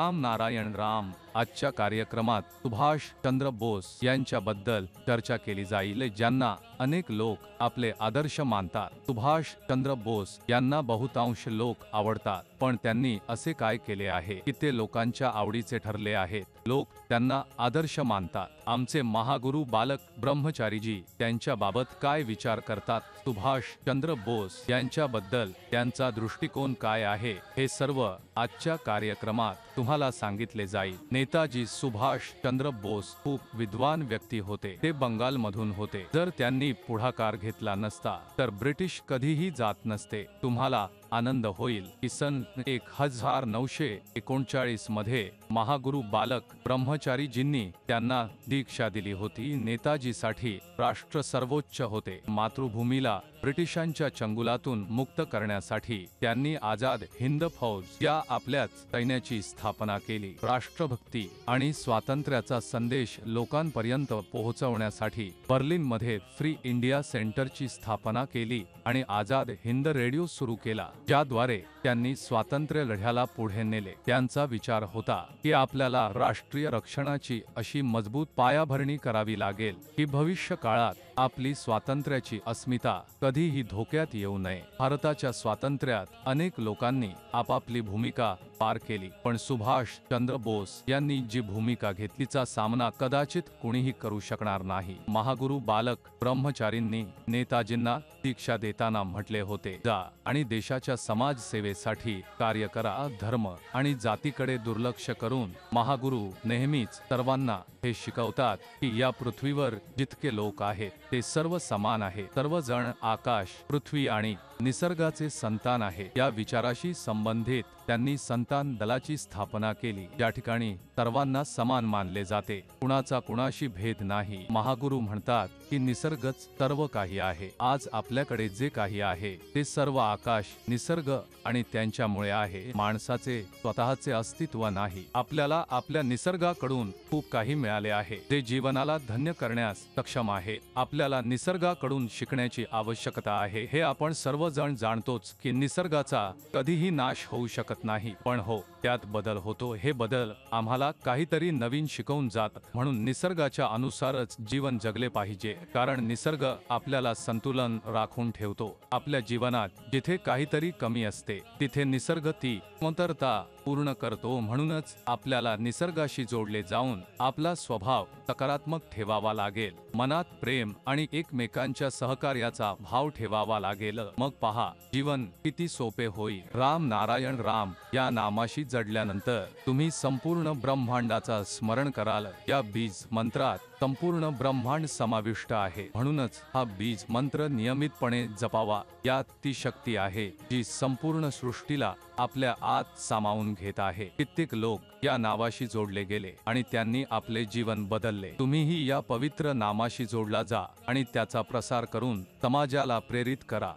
राम नारायण राम। आजच्या कार्यक्रमात सुभाष चंद्र बोस यांच्याबद्दल चर्चा केली जाईल, ज्यांना अनेक लोक आपले आदर्श मानतात। सुभाष चंद्र बोस यांना बहुतांश लोक आवडतात, पण त्यांनी असे काय केले आहे की ते लोकांच्या आवडीचे ठरले आहेत? लोक त्यांना आदर्श मानतात। आमचे महागुरु बालक ब्रह्मचारीजी त्यांच्याबाबत काय विचार करतात? सुभाष चंद्र बोस यांच्याबद्दल त्यांचा दृष्टिकोन काय आहे? हे सर्व आजच्या कार्यक्रमात तुम्हाला सांगितले जाईल। नेताजी सुभाष चंद्र बोस खूप विद्वान व्यक्ती होते। ते बंगालमधून होते। जर त्यांनी पुढाकार घेतला नसता तर ब्रिटिश कधीही जात नसते। तुम्हाला आनंद होईल की सन 1939 मध्ये महागुरु बालक ब्रह्मचारीजींनी त्यांना दीक्षा दिली होती। नेताजीसाठी राष्ट्र सर्वोच्च होते। मातृभूमीला ब्रिटिशांच्या चंगुलातून मुक्त करण्यासाठी त्यांनी आझाद हिंद फौज या आपल्याच सैन्याची स्थापना केली। राष्ट्रभक्ती आणि स्वातंत्र्याचा संदेश लोकांपर्यंत पोहोचवण्यासाठी बर्लिनमध्ये फ्री इंडिया सेंटरची स्थापना केली आणि आझाद हिंद रेडिओ सुरू केला, ज्याद्वारे त्यांनी स्वातंत्र्य लढ्याला पुढे नेले। त्यांचा विचार होता की आपल्याला राष्ट्रीय रक्षणाची अशी मजबूत पायाभरणी करावी लागेल की भविष्य काळात आपली स्वातंत्र्याची अस्मिता कधीही धोक्यात येऊ नये। भारताच्या स्वातंत्र्यात अनेक लोकांनी आपापली भूमिका पार केली, पण सुभाष चंद्र बोस यांनी जी भूमिका घेतलीचा सामना कदाचित कुणीही करू शकणार नाही। महागुरु बालक ब्रह्मचारींनी नेताजींना दीक्षा देताना म्हटले होते, जा आणि देशाच्या समाज सेवेसाठी कार्य करा। धर्म आणि जातीकडे दुर्लक्ष करून महागुरु नेहमीच सर्वांना हे शिकवतात की या पृथ्वीवर जितके लोक आहेत ते सर्व समान आहेत। सर्वजण आकाश, पृथ्वी आणि निसर्गाचे संतान आहे। या विचाराशी संबंधित त्यांनी संतान दलाची स्थापना केली, ज्या ठिकाणी सर्वांना समान मानले जाते, कुणाचा कुणाशी भेद नाही। महागुरु म्हणतात की निसर्गच सर्व काही आहे। आज आपल्याकडे जे काही आहे ते सर्व आकाश, निसर्ग आणि त्यांच्यामुळे आहे। माणसाचे स्वतःचे अस्तित्व नाही। आपल्याला आपल्या निसर्गाकडून खूप काही मिळाले आहे, जे जीवनाला धन्य करण्यास सक्षम आहे। आपल्याला निसर्गाकडून शिकण्याची आवश्यकता आहे। हे आपण सर्वजण जाणतोच की निसर्गाचा कधीही नाश होऊ शकत नाही, पण हो, त्यात बदल होतो। हे बदल आम्हाला काहीतरी नवीन शिकवून जातात। म्हणून निसर्गाच्या अनुसारच जीवन जगले पाहिजे, कारण निसर्ग आपल्याला संतुलन राखून ठेवतो। आपल्या जीवनात जिथे काहीतरी कमी असते तिथे निसर्ग ती कमतरता पूर्ण करतो। म्हणूनच आपल्याला निसर्गाशी जोडले जाऊन आपला स्वभाव सकारात्मक ठेवावा लागेल। मनात प्रेम आणि एकमेकांच्या सहकार्याचा भाव ठेवावा लागेल। मग पहा, जीवन किती सोपे होईल। राम नारायण राम या नामाशी जडल्यानंतर तुम्ही संपूर्ण ब्रह्मांडाचा स्मरण कराल। या बीज मंत्रात संपूर्ण ब्रह्मांड समाविष्ट आहे, म्हणूनच हा बीज मंत्र नियमितपणे जपावा। यात ती शक्ती आहे जी संपूर्ण सृष्टीला आपल्या आत सामावून घेत आहे। कित्येक लोक या नावाशी जोडले गेले आणि त्यांनी आपले जीवन बदलले। तुम्हीही या पवित्र नामाशी जोडला जा आणि त्याचा प्रसार करून समाजाला प्रेरित करा।